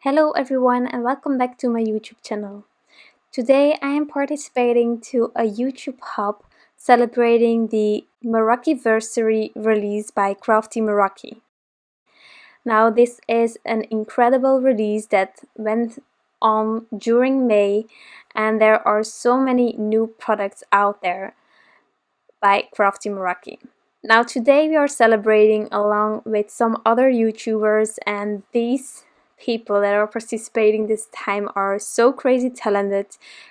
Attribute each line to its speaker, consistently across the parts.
Speaker 1: Hello everyone and welcome back to my YouTube channel. Today I am participating to a YouTube hub celebrating the merakiversary release by Crafty Meraki. Now this is an incredible release that went on during May, and there are so many new products out there by Crafty Meraki. Now today we are celebrating along with some other YouTubers, and these people that are participating this time are so crazy talented,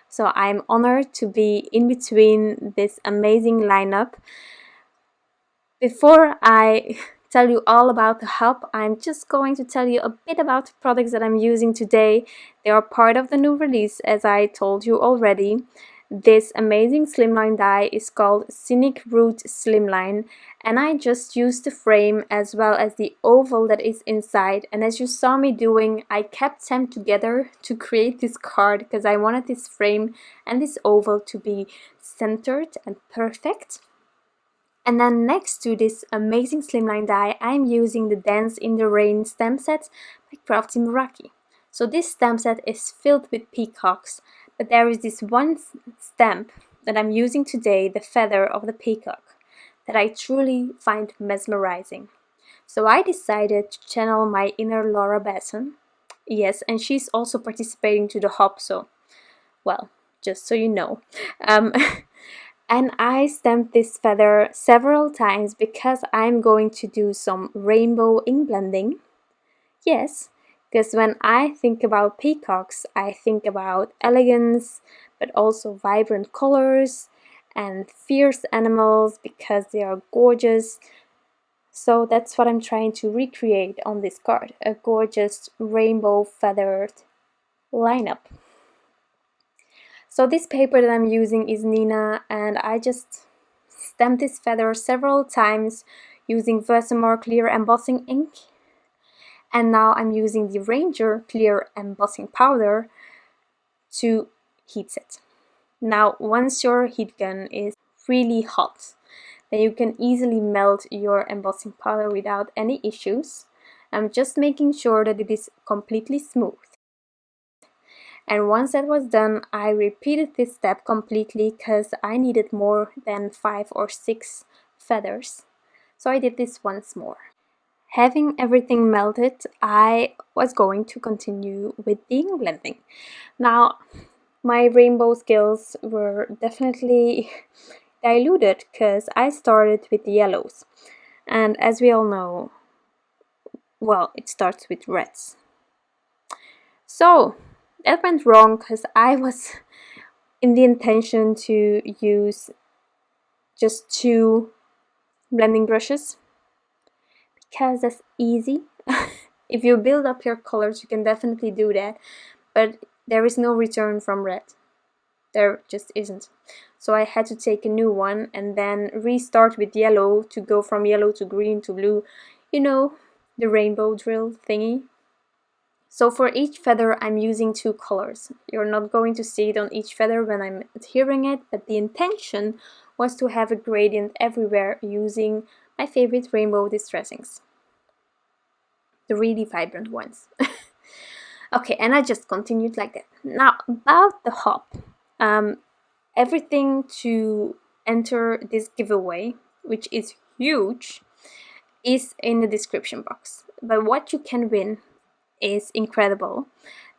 Speaker 1: so I'm honored to be in between this amazing lineup. Before I tell you all about the hub, I'm just going to tell you a bit about the products that I'm using today. They are part of the new release, as I told you already. This amazing slimline die is called Scenic Root Slimline, and I just used the frame as well as the oval that is inside, and as you saw me doing, I kept them together to create this card because I wanted this frame and this oval to be centered and perfect. And then next to this amazing slimline die, I'm using the Dance in the Rain stamp set by Crafty Meraki. So this stamp set is filled with peacocks, but there is this one stamp that I'm using today, the feather of the peacock, that I truly find mesmerizing. So I decided to channel my inner Laura Besson. Yes, and she's also participating to the hop, so, well, just so you know. And I stamped this feather several times because I'm going to do some rainbow ink blending. Yes, because when I think about peacocks, I think about elegance, but also vibrant colors and fierce animals because they are gorgeous. So that's what I'm trying to recreate on this card, a gorgeous rainbow feathered lineup. So this paper that I'm using is Neenah, and I just stamped this feather several times using Versamark clear embossing ink. And now I'm using the Ranger clear embossing powder to heat set. Now once your heat gun is really hot, then you can easily melt your embossing powder without any issues. I'm just making sure that it is completely smooth. And once that was done, I repeated this step completely because I needed more than 5 or 6 feathers. So I did this once more. Having everything melted, I was going to continue with the ink blending. Now, my rainbow skills were definitely diluted because I started with the yellows. And as we all know, well, it starts with reds. So, that went wrong because I was in the intention to use just 2 blending brushes because that's easy. If you build up your colors, you can definitely do that, but there is no return from red. There just isn't. So I had to take a new one and then restart with yellow to go from yellow to green to blue. You know, the rainbow drill thingy. So for each feather I'm using 2 colors. You're not going to see it on each feather when I'm adhering it, but the intention was to have a gradient everywhere using my favorite rainbow distressings. The really vibrant ones. Okay, and I just continued like that. Now, about the hop. Everything to enter this giveaway, which is huge, is in the description box. But what you can win is incredible.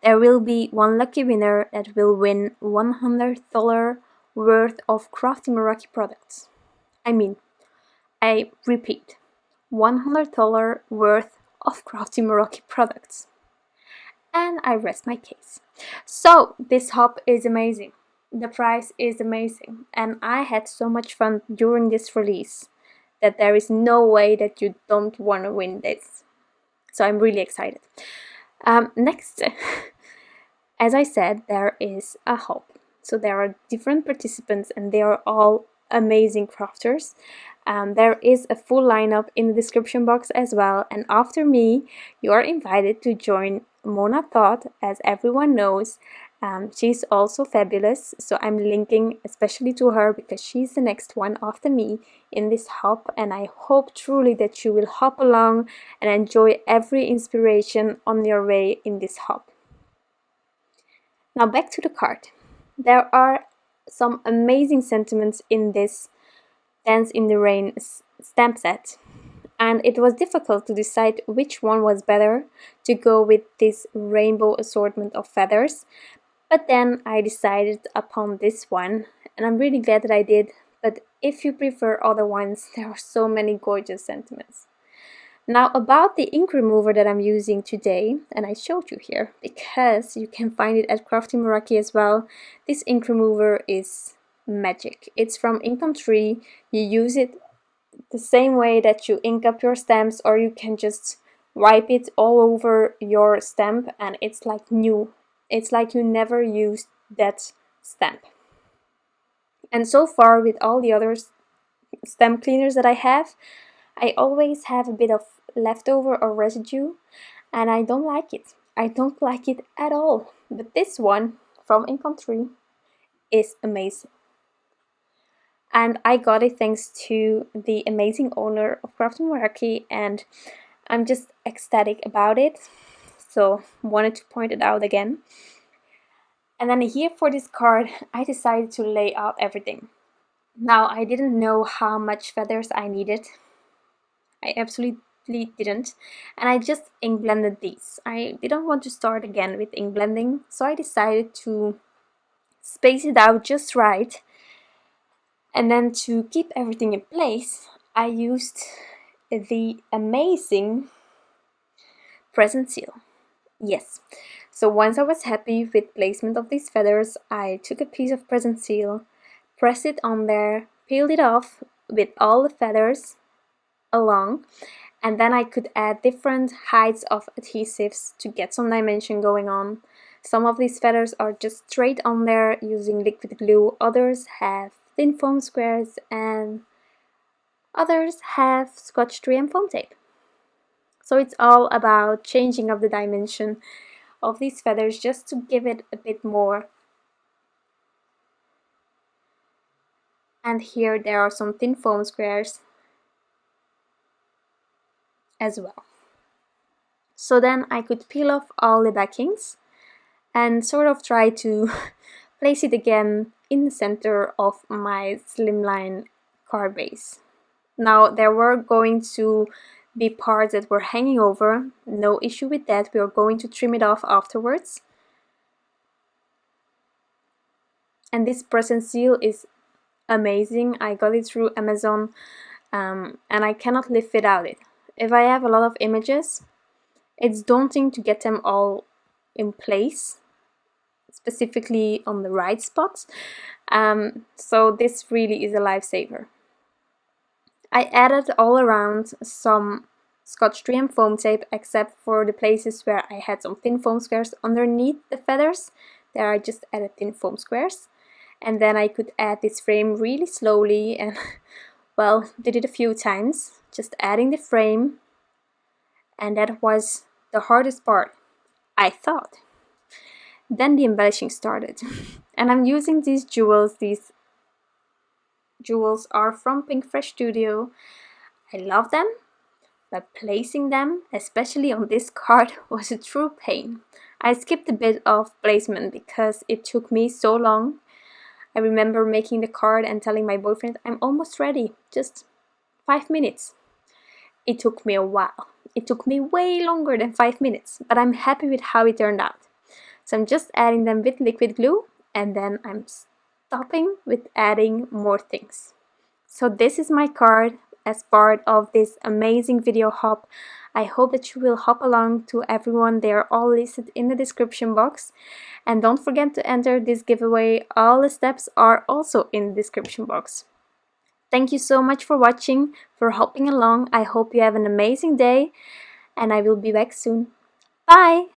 Speaker 1: There will be one lucky winner that will win $100 worth of Crafty Meraki products. I repeat, $100 worth of Crafty Meraki products. And I rest my case. So this hop is amazing. The price is amazing, and I had so much fun during this release that there is no way that you don't want to win this. So I'm really excited. Next, as I said, there is a hub. So there are different participants and they are all amazing crafters. There is a full lineup in the description box as well, and after me you are invited to join Mona Thought, as everyone knows, She's also fabulous, so I'm linking especially to her because she's the next one after me in this hop, and I hope truly that you will hop along and enjoy every inspiration on your way in this hop. Now back to the card. There are some amazing sentiments in this Dance in the Rain stamp set, and it was difficult to decide which one was better to go with this rainbow assortment of feathers. But then I decided upon this one, and I'm really glad that I did. But if you prefer other ones, there are so many gorgeous sentiments. Now about the ink remover that I'm using today, and I showed you here because you can find it at Crafty Meraki as well. This ink remover is magic. It's from Ink on Tree. You use it the same way that you ink up your stamps, or you can just wipe it all over your stamp and it's like new. It's like you never used that stamp. And so far with all the other stamp cleaners that I have, I always have a bit of leftover or residue, and I don't like it. I don't like it at all. But this one from Ink on Tree is amazing. And I got it thanks to the amazing owner of Crafty Meraki, and I'm just ecstatic about it. So wanted to point it out again. And then here for this card, I decided to lay out everything. Now, I didn't know how much feathers I needed. I absolutely didn't. And I just ink blended these. I didn't want to start again with ink blending, so I decided to space it out just right. And then to keep everything in place, I used the amazing present seal. Yes. So once I was happy with placement of these feathers, I took a piece of present seal, pressed it on there, peeled it off with all the feathers along, and then I could add different heights of adhesives to get some dimension going on. Some of these feathers are just straight on there using liquid glue, others have thin foam squares, and others have Scotch 3M foam tape. So it's all about changing up the dimension of these feathers just to give it a bit more. And here there are some thin foam squares as well. So then I could peel off all the backings and sort of try to place it again in the center of my Slimline card base. Now there were going to be parts that were hanging over, no issue with that, we are going to trim it off afterwards. And this present seal is amazing. I got it through Amazon, and I cannot live without it. If I have a lot of images, it's daunting to get them all in place, specifically on the right spots. So this really is a lifesaver. I added all around some Scotch 3M foam tape, except for the places where I had some thin foam squares underneath the feathers. There I just added thin foam squares. And then I could add this frame really slowly and, well, did it a few times. Just adding the frame. And that was the hardest part, I thought. Then the embellishing started. And I'm using these jewels. These jewels are from Pink Fresh Studio. I love them, but placing them, especially on this card, was a true pain. I skipped a bit of placement because it took me so long. I remember making the card and telling my boyfriend, I'm almost ready, just 5 minutes. It took me a while. It took me way longer than 5 minutes, but I'm happy with how it turned out. So I'm just adding them with liquid glue, and then I'm stopping with adding more things. So this is my card as part of this amazing video hop. I hope that you will hop along to everyone. They are all listed in the description box. And don't forget to enter this giveaway. All the steps are also in the description box. Thank you so much for watching, for hopping along. I hope you have an amazing day, and I will be back soon. Bye!